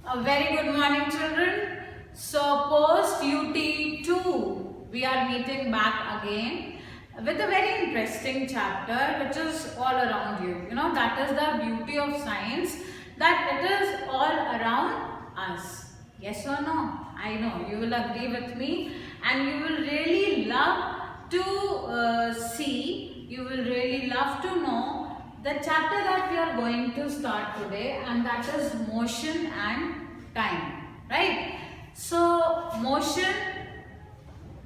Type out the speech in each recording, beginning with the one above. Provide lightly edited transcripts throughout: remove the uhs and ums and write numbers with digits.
A very good morning, children. So post UT2 we are meeting back again with a very interesting chapter which is all around you. You know, that is the beauty of science, that it is all around us. Yes or no? I know you will agree with me, and you will really love to see, you will really love to know the chapter that we are going to start today, and that is motion and time, right? So motion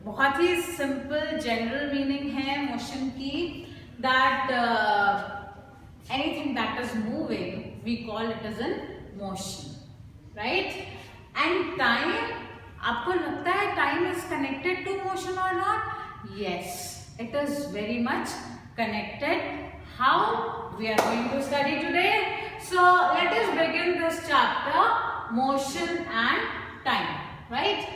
बहुत ही simple general meaning है motion की, that anything that is moving we call it as in motion, right? And time, आपको लगता है time is connected to motion or not? Yes, it is very much connected. How we are going to study today? So let us begin this chapter, motion and time, right?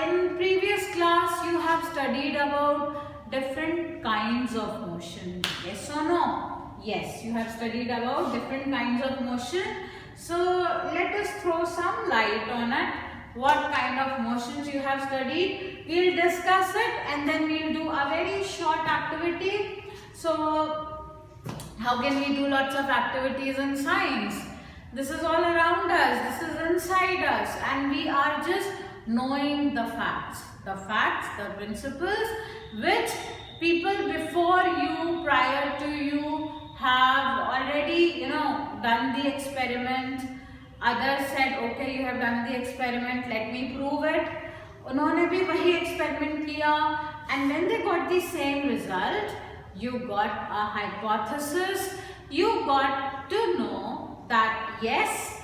In previous class you have studied about different kinds of motion. Yes or no? Yes, you have studied about different kinds of motion. So let us throw some light on it. What kind of motions you have studied? We'll discuss it and then we'll do a very short activity. So how can we do lots of activities in science? This is all around us, this is inside us, and we are just knowing the facts, the principles which people before you, prior to you have already, done the experiment. Others said, okay, you have done the experiment, let me prove it. उन्होंने भी वही experiment किया, and when they got the same result, you got a hypothesis, you got to know that yes,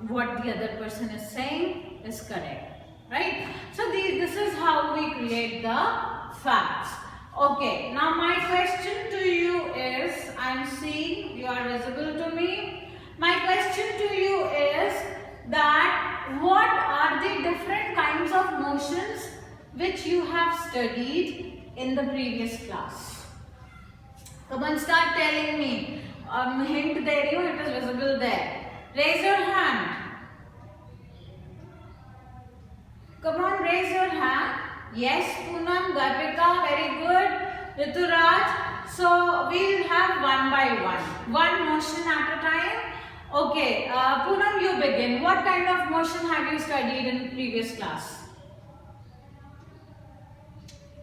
what the other person is saying is correct, right? So this is how we create the facts. Okay, now my question to you is, I am seeing you are visible to me. My question to you is that what are the different kinds of motions which you have studied in the previous class? Come on, start telling me. Hint there, it is visible there. Raise your hand. Come on, raise your hand. Yes, Poonam, Garvika, very good. Rituraj. So we'll have one by one motion at a time. Okay, Poonam, you begin. What kind of motion have you studied in previous class?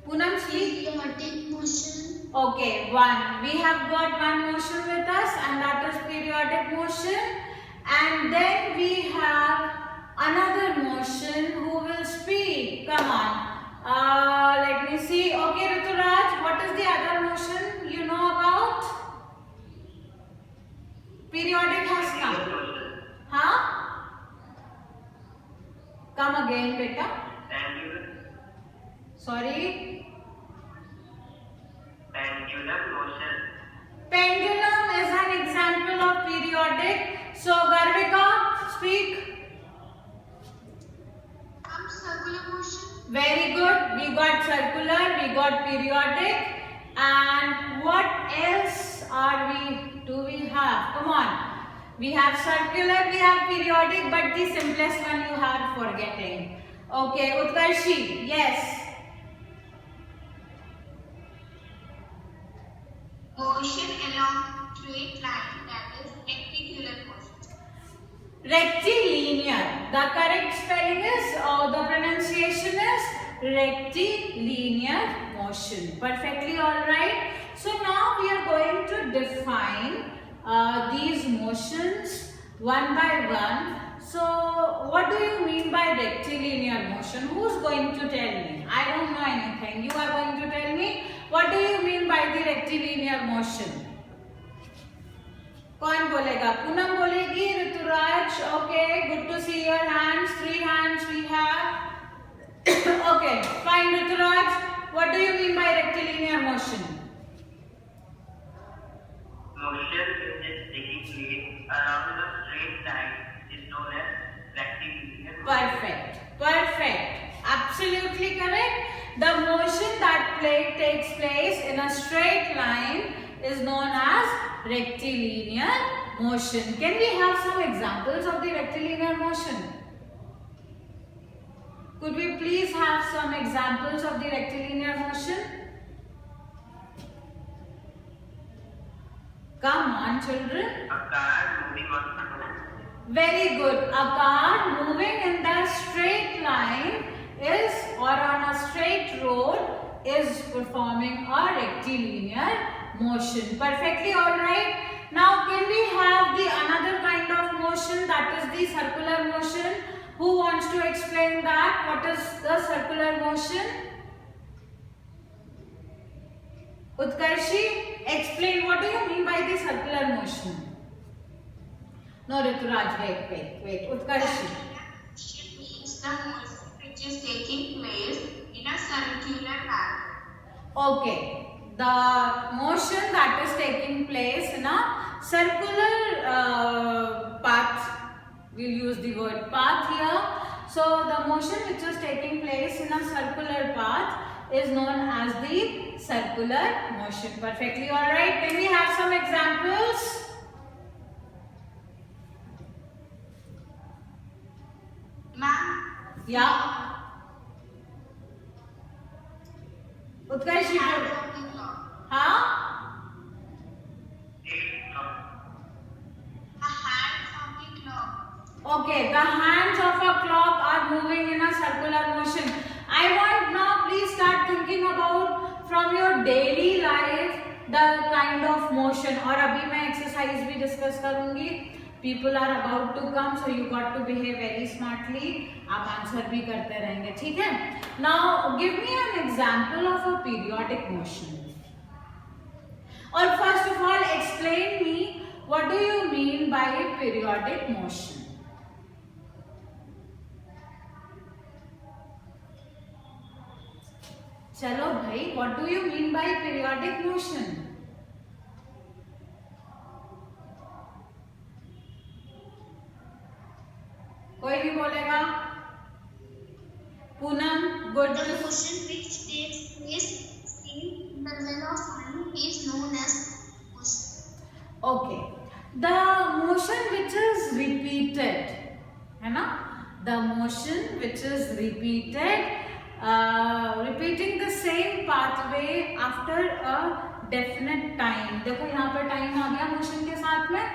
Poonam, sleep. Periodic motion. Okay, one. We have got one motion with us, and that is periodic motion. And then we have another motion. Who will speak? Come on. Let me see. Okay, Rituraj, what is the other motion you know about? Periodic has come. Huh? Come again, beta. Sorry. Pendulum motion. Pendulum is an example of periodic. So, Garvika, speak. Circular motion. Very good. We got circular, we got periodic. And what else do we have? Come on. We have circular, we have periodic, but the simplest one you are forgetting. Okay, Utkarshi, yes. Motion along straight line, that is rectangular motion. Rectilinear. The correct spelling is, or the pronunciation is rectilinear motion. Perfectly alright. So now we are going to define these motions one by one. So what do you mean by rectilinear motion? Who's going to tell me? I don't know anything. You are going to tell me. What do you mean by the rectilinear motion? कौन बोलेगा? पूनम बोलेगी, Rituraj. Okay, good to see your hands. 3 hands we have. Okay, fine, Rituraj. What do you mean by rectilinear motion? Motion which is taking place around a straight line is known as rectilinear motion. Perfect. Absolutely correct. The motion that takes place in a straight line is known as rectilinear motion. Can we have some examples of the rectilinear motion? Could we please have some examples of the rectilinear motion? Come on, children. A car moving on the road. Very good. A car moving in the straight line is, or on a straight road, is performing a rectilinear motion. Perfectly alright. Now can we have the another kind of motion, that is the circular motion? Who wants to explain that? What is the circular motion? Utkarshi, explain what do you mean by the circular motion? No, Rituraj, wait. Utkarshi. Motion means the motion which is taking place in a circular pattern. Okay. The motion that is taking place in a circular path. We'll use the word path here. So the motion which is taking place in a circular path is known as the circular motion. Perfectly alright. Can we have some examples? Ma'am, Yeah. Utkarshi. hand of the clock. Huh? The hands of the clock. Okay, the hands of a clock are moving in a circular motion. I want now please start thinking about from your daily life the kind of motion. और अभी मैं exercise भी discuss करूँगी. People are about to come, so you got to behave very smartly. आप answer भी करते रहेंगे, ठीक है? Now give me an example of a periodic motion. Or first of all, explain me what do you mean by periodic motion? चलो भाई, what do you mean by periodic motion? कोई नहीं बोलेगा? Poonam, good. The motion which takes place in interval of time is known as motion. Okay, the motion which is repeated, है ना? The motion which is repeated, repeating the same pathway after a definite time. देखो यहाँ पर time आ गया motion के साथ में,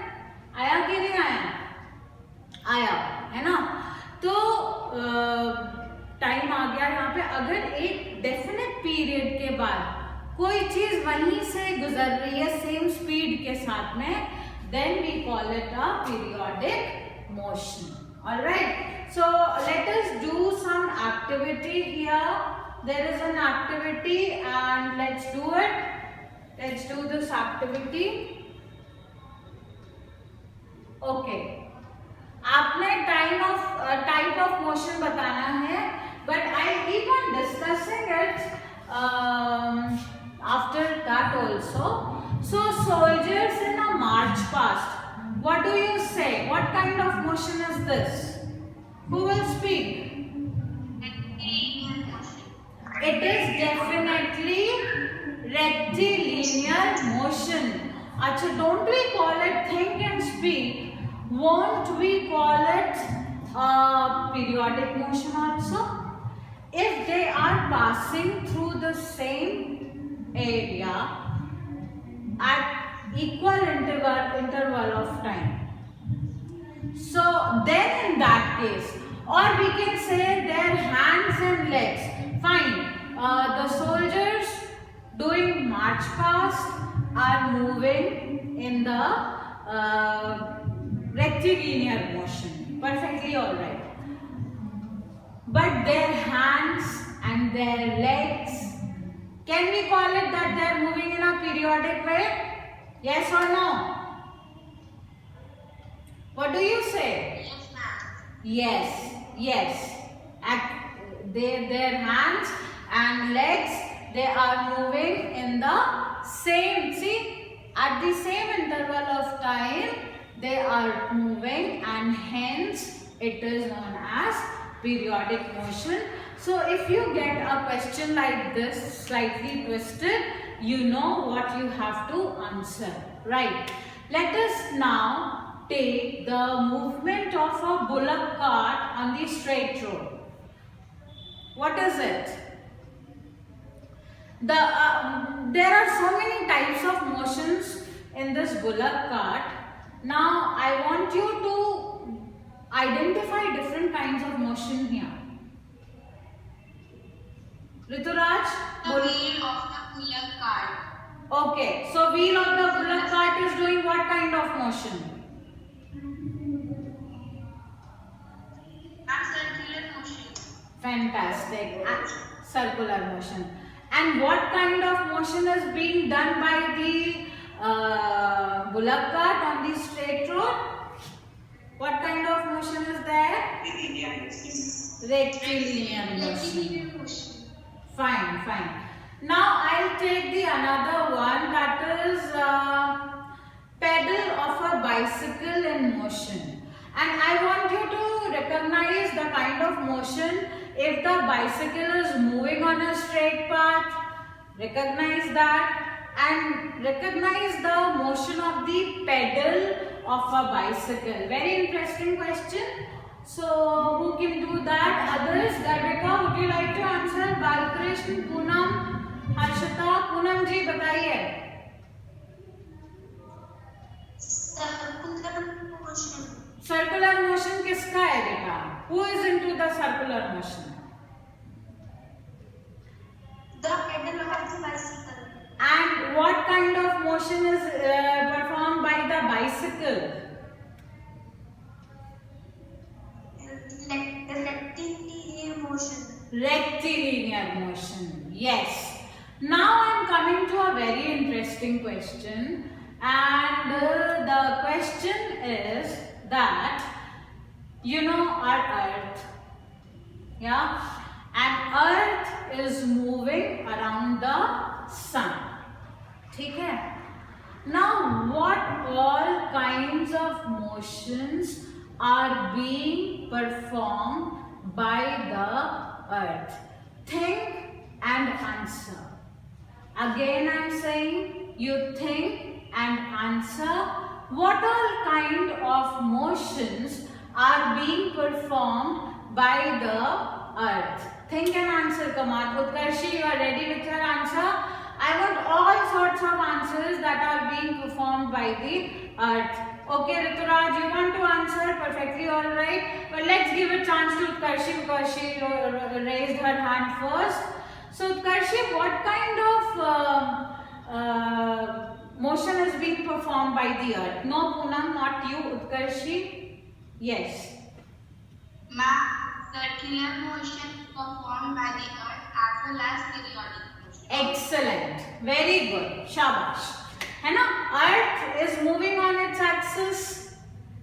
आया कि नहीं आया? आया, है ना? तो टाइम आ गया यहाँ पे. अगर एक डेफिनेट पीरियड के बाद कोई चीज वहीं से गुजर रही है सेम स्पीड के साथ में, then we call it a periodic motion. All right. So let us do some activity here. There is an activity and let's do it. Let's do this activity. Okay. आपने type of motion बताना है, but I keep on discussing it after that also. So soldiers in a march past. What do you say? What kind of motion is this? Who will speak? Rectilinear motion. It is definitely rectilinear motion. अच्छा, don't we call it think and speak? Won't we call it periodic motion also? If they are passing through the same area at equal interval of time. So then in that case, or we can say their hands and legs. Fine. The soldiers doing march past are moving in the rectilinear motion. Perfectly alright. But their hands and their legs, can we call it that they are moving in a periodic way? Yes or no? What do you say? Yes, ma'am. Yes. Their hands and legs, they are moving in the same, at the same interval of time, they are moving, and hence it is known as periodic motion. So if you get a question like this, slightly twisted, you know what you have to answer, right? Let us now take the movement of a bullock cart on the straight road. What is it? There are so many types of motions in this bullock cart. Now I want you to identify different kinds of motion here. Rituraj? The wheel of the bullock cart. Okay, so wheel of the bullock cart is doing what kind of motion? And circular motion. Fantastic. Circular motion. And what kind of motion is being done by the bullock cart on the straight road? What kind of motion is there? Rectilinear motion. Rectilinear motion. Fine, fine. Now I'll take the another one, that is pedal of a bicycle in motion. And I want you to recognize the kind of motion. If the bicycle is moving on a straight path, recognize that, and recognize the motion of the pedal of a bicycle. Very interesting question. So who can do that? Others? Garvika, would you like to answer? Balkrishna, Poonam, Harshita, Poonam ji, बताइए. Circular motion. Circular motion किसका है बेटा? Who is into the circular motion? The pedal of the bicycle. And what kind of motion is performed by the bicycle? Rectilinear motion. Rectilinear motion. Yes. Now I am coming to a very interesting question, and the question is that you know our earth, yeah, and earth is moving around the sun. ठीक है? Now what all kinds of motions are being performed by the earth? Think and answer. Again I am saying, you think and answer. What all kind of motions are being performed by the earth? Think and answer, come on. Utkarshi, you are ready with your answer? I want all sorts of answers that are being performed by the earth. Okay, Rituraj, you want to answer? Perfectly alright. But let's give a chance to Utkarshi because she raised her hand first. So Utkarshi, what kind of motion is being performed by the earth? No, Poonam, not you. Utkarshi? Yes. Ma'am, circular motion performed by the earth as well as periodic motion. Excellent. Very good. Shabash. है ना? Earth is moving on its axis,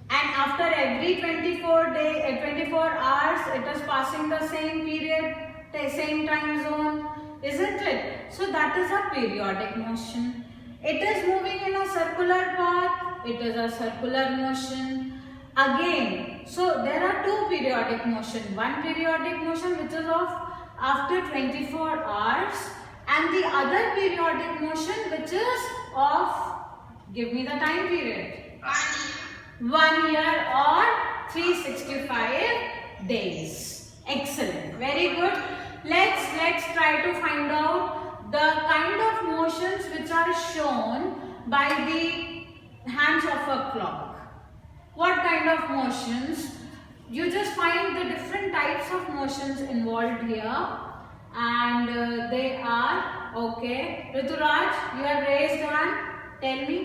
and after every 24 hours, it is passing the same period, the same time zone, isn't it? So that is a periodic motion. It is moving in a circular path. It is a circular motion. Again, so there are two periodic motion. One periodic motion which is of after 24 hours, and the other periodic motion which is of, give me the time period, 1 year or 365 days. Excellent. Very good. Let's try to find out the kind of motions which are shown by the hands of a clock. What kind of motions? You just find the different types of motions involved here, and they are, okay, Rituraj, you have raised hand. Tell me.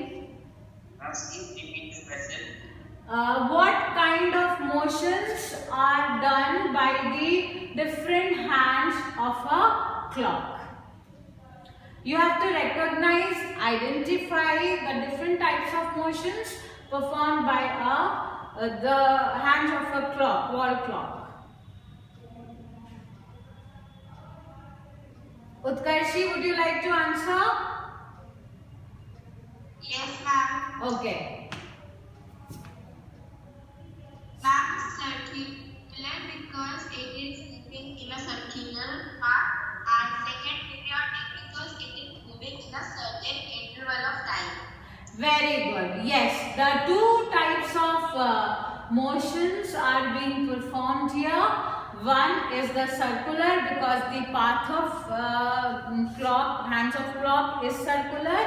What kind of motions are done by the different hands of a clock? You have to recognize, identify the different types of motions performed by the hands of a clock, wall clock. Utkarshi, would you like to answer? Yes, ma'am. Okay. Ma'am, circular because it is moving in a circular path, and second periodic because it is moving in a certain interval of time. Very good. Yes, the two types of motions are being performed here. One is the circular because the path of hands of clock is circular,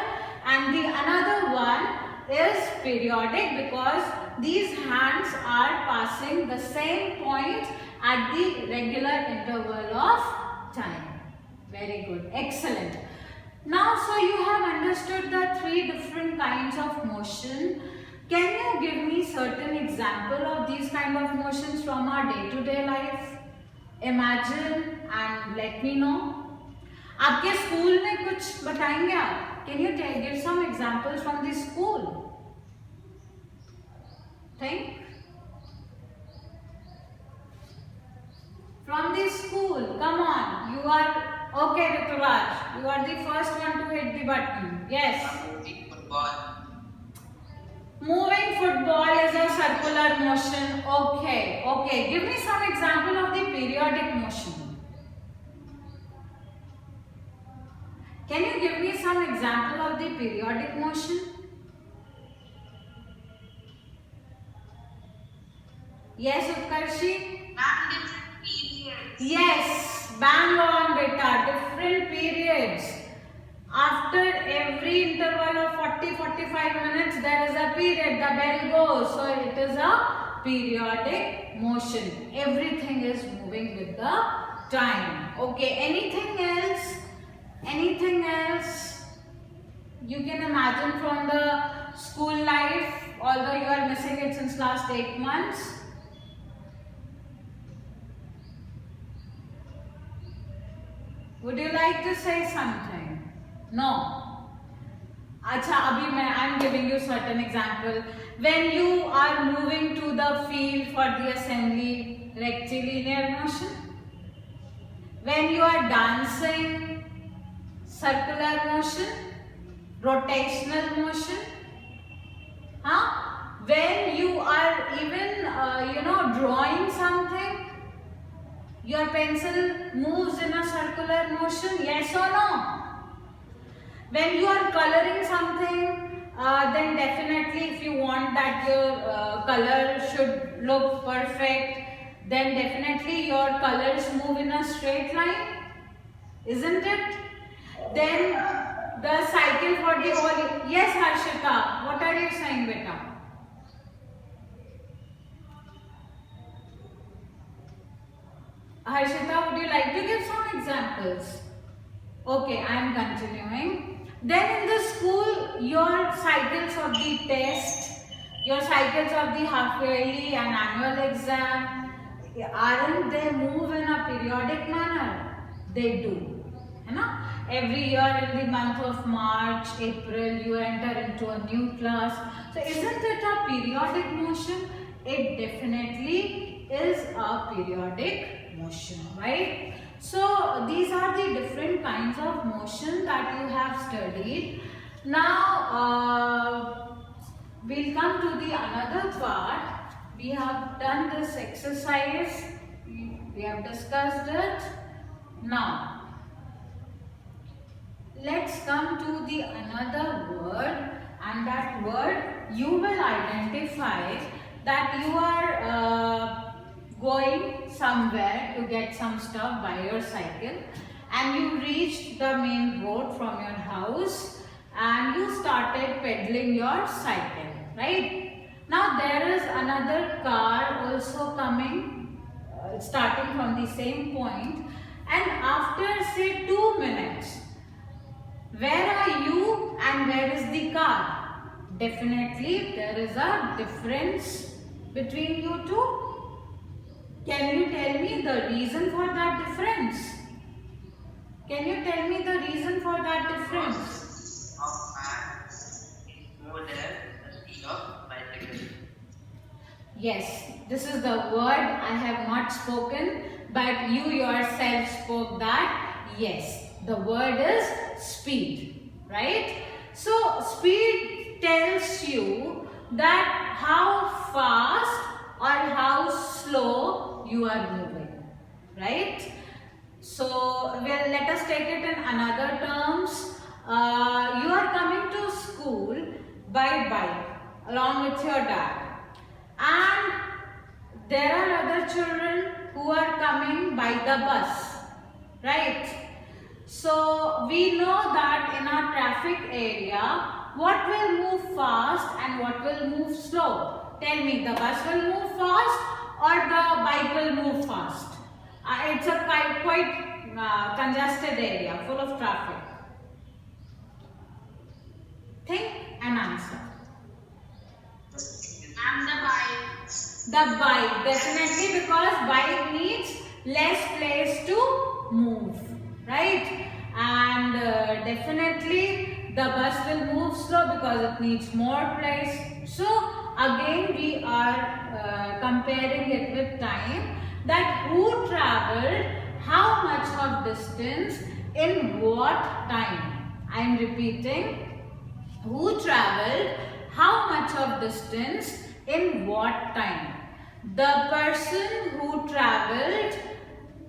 and the another one is periodic because these hands are passing the same point at the regular interval of time. Very good. Excellent. Now, so you have understood the three different kinds of motion. Can you give me certain example of these kind of motions from our day-to-day life? Imagine and let me know. आपके school में कुछ बताएंगे आप? Can you give some examples from the school? Think. From the school, come on. You are okay, Rituraj. You are the first one to hit the button. Yes. Moving football. Moving football is a circular motion. Okay. Okay. Give me some example of the periodic motion. Can you give me some example of the periodic motion? Yes, Utkarshi? Yes, bang on beta, different periods. After every interval of 40-45 minutes there is a period, the bell goes. So it is a periodic motion. Everything is moving with the time. Okay, anything else? Anything else? You can imagine from the school life, although you are missing it since last 8 months. Would you like to say something? No. Acha, abhi I'm giving you certain example. When you are moving to the field for the assembly, rectilinear motion. When you are dancing, circular motion, rotational motion. Huh? When you are even, drawing something, your pencil moves in a circular motion, yes or no? When you are coloring something, then definitely if you want that your color should look perfect, then definitely your colors move in a straight line, isn't it? Then the cycle for the whole, yes Harshita, what are you saying beta? Harshita, would you like to give some examples? Okay, I am continuing. Then in the school, your cycles of the test, your cycles of the half yearly and annual exam, aren't they move in a periodic manner? They do. Every year in the month of March, April, you enter into a new class. So isn't it a periodic motion? It definitely is a periodic motion, right? So these are the different kinds of motion that you have studied. Now we'll come to the another part. We have done this exercise. We have discussed it. Now let's come to the another word, and that word you will identify that you are going somewhere to get some stuff by your cycle, and you reached the main road from your house and you started pedaling your cycle, right? Now there is another car also coming, starting from the same point, and after say 2 minutes, where are you and where is the car? Definitely there is a difference between you two. Can you tell me the reason for that difference? Can you tell me the reason for that difference? Of man is more than the speed of bicycle. Yes, this is the word I have not spoken, but you yourself spoke that. Yes, the word is speed, right? So speed tells you that how fast or how slow you are moving, right? So well, let us take it in another terms. You are coming to school, by bike along with your dad, and there are other children who are coming by the bus, right? So we know that in our traffic area, what will move fast and what will move slow? Tell me, the bus will move fast or the bike will move fast? It's a quite congested area, full of traffic. Think and answer. And the bike. The bike, definitely, because bike needs less place to move, right? And definitely the bus will move slow because it needs more place. So again we are comparing it with time, that who traveled how much of distance in what time. I am repeating, who traveled how much of distance in what time. The person who traveled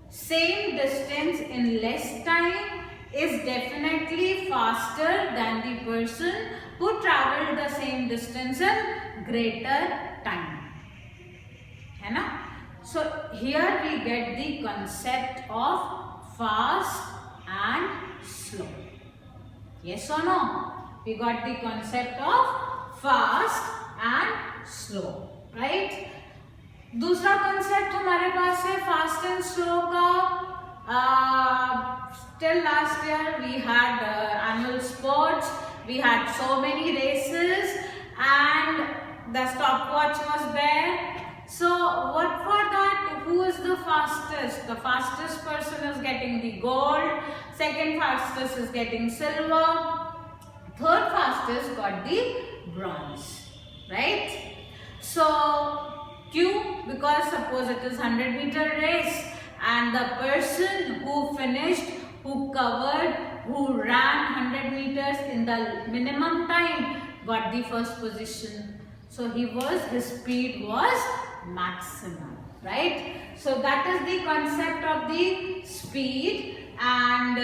same distance in less time is definitely faster than the person who traveled the same distance in greater time. है ना? So here we get the concept of fast and slow. Yes or no? We got the concept of fast and slow, right? दूसरा concept हमारे पास है fast and slow का. Till last year we had annual sports, we had so many races and the stopwatch was there. So what for that, who is the fastest? The fastest person is getting the gold, second fastest is getting silver, third fastest got the bronze, right? So Q, because suppose it is 100-meter race and the person who finished, who covered, who ran 100 meters in the minimum time got the first position. So his speed was maximum, right? So that is the concept of the speed. And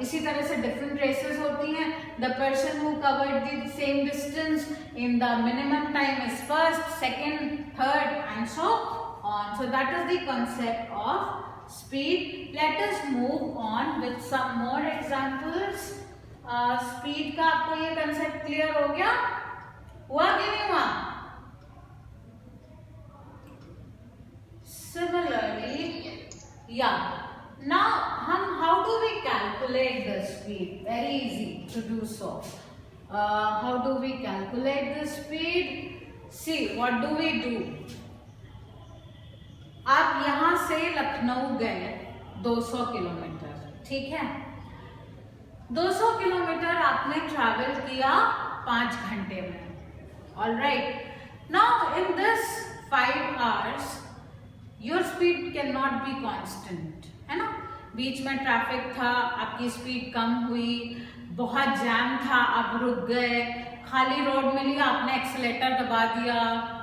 इसी तरह से different races होती हैं. The person who covered the same distance in the minimum time is first, second, third, and so on. So that is the concept of speed. Let us move on with some more examples. Speed का आपको ये concept clear हो गया? हुआ कि नहीं हुआ? Similarly, yeah. Now, how do we calculate the speed? Very easy to do so. How do we calculate the speed? See, what do we do? आप यहाँ से लखनऊ गए 200 किलोमीटर, ठीक है? 200 किलोमीटर आपने ट्रैवल किया 5 घंटे में. All right. Now, in this 5 hours, your speed cannot be constant. है ना? बीच में ट्रैफिक था, आपकी स्पीड कम हुई, बहुत जैम था, आप रुक गए, खाली रोड मिली, आपने एक्सीलेटर दबा दिया,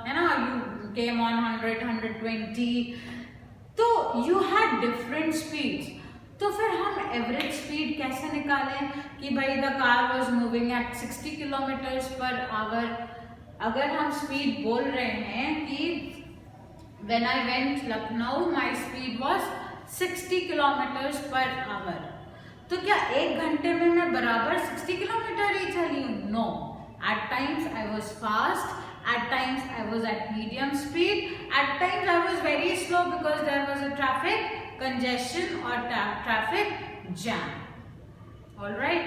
है ना? यू केम ऑन 100, 120, तो यू हैड डिफरेंट स्पीड्स. तो फिर हम एवरेज स्पीड कैसे निकालें कि भाई the car was moving at 60 kilometres per hour. अगर हम स्पीड बोल रहे हैं कि when I went Lucknow, my speed was 60 kilometers per hour. तो क्या 1 घंटे में मैं बराबर 60 किलोमीटर ही चली हूँ? No. At times I was fast, at times I was at medium speed, at times I was very slow because there was a traffic congestion or traffic jam. All right.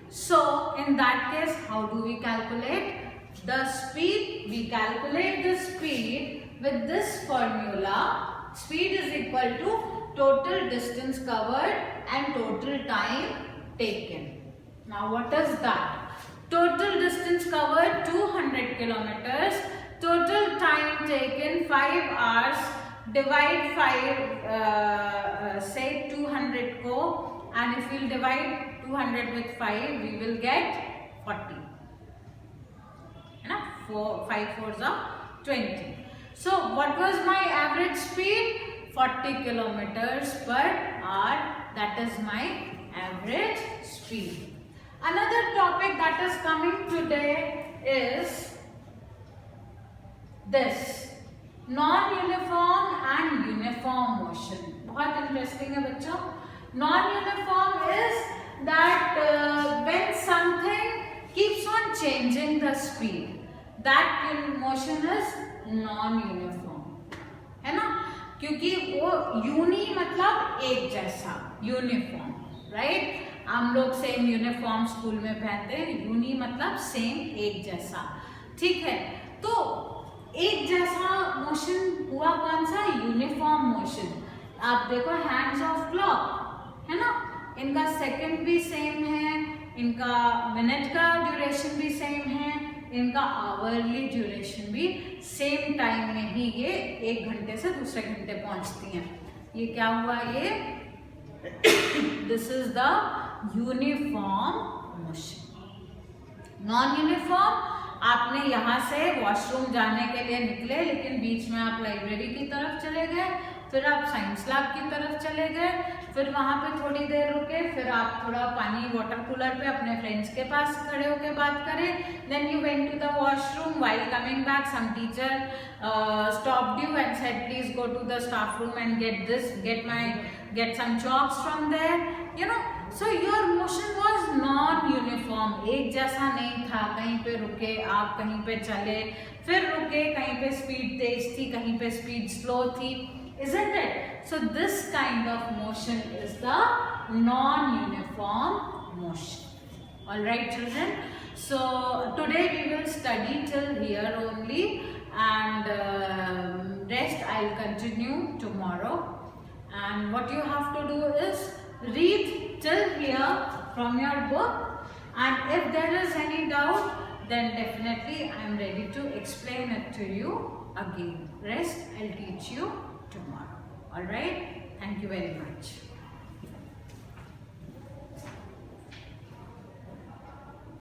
So in that case, how do we calculate the speed? We calculate the speed with this formula. Speed is equal to total distance covered and total time taken. Now what is that? Total distance covered 200 kilometers. Total time taken 5 hours. Divide 5, say 200 ko, and if we will divide 200 with 5, we will get 40. 5 4s are 20. So what was my average speed? 40 kilometers per hour. That is my average speed. Another topic that is coming today is this non-uniform and uniform motion. बहुत interesting है बच्चों. Non-uniform is that when something keeps on changing the speed, that motion is non-uniform, है ना? क्योंकि वो uni मतलब एक जैसा, यूनिफॉर्म, राइट? हम लोग सेम यूनिफॉर्म स्कूल में पहनते हैं. यूनी मतलब सेम, एक जैसा, ठीक है? तो एक जैसा मोशन हुआ कौन सा? Uniform motion. आप देखो हैंड्स ऑफ क्लॉक, है ना? इनका सेकंड भी सेम है, इनका मिनट का ड्यूरेशन भी सेम है, इनका आवरली ड्यूरेशन भी सेम टाइम में ही ये एक घंटे से दूसरे घंटे पहुंचती हैं. ये क्या हुआ? ये this is the uniform motion. Non uniform, आपने यहाँ से वॉशरूम जाने के लिए निकले, लेकिन बीच में आप लाइब्रेरी की तरफ चले गए, फिर आप साइंस लैब की तरफ चले गए, फिर वहाँ पे थोड़ी देर रुके, फिर आप थोड़ा पानी वाटर कूलर पे अपने फ्रेंड्स के पास खड़े होकर बात करें. Then you went to the washroom. While coming back some teacher stopped you and said please go to the staff room and get some chalks from there, you know. So your motion was non-uniform. एक जैसा नहीं था. कहीं पे रुके आप, कहीं पे चले, फिर रुके, कहीं पे स्पीड तेज थी, कहीं पे स्पीड स्लो थी, isn't it? So this kind of motion is the non-uniform motion. All right, children. So today we will study till here only, and rest I'll continue tomorrow. And what you have to do is read till here from your book, and if there is any doubt, then definitely I am ready to explain it to you again. Rest I'll teach you tomorrow. All right. Thank you very much.